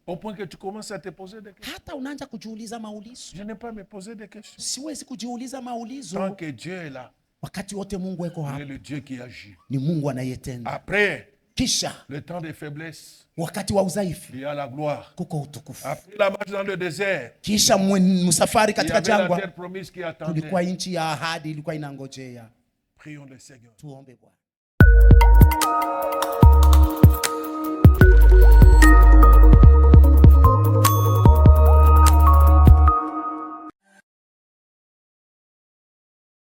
Au point que tu commences à te poser des questions. hata unaanza kujiuliza maulizo. Je n'ai pas à me poser des questions. Siwezi kujiuliza Tant maulizo que Dieu est là, wakati wote Mungu yuko il est hapa. le Dieu qui agit. Ni Mungu anayetenda. Après Kisha le temps de faiblesse, wakati wa udhaifu il y a la gloire. kuko utukufu. Après la marche dans le désert, Kisha msafari il y katika avait la jangwa, terre promise qui attendait. kulikuwa nchi ya ahadi ilikuwa inangojea. Prions le Seigneur. Tuombe Bwana.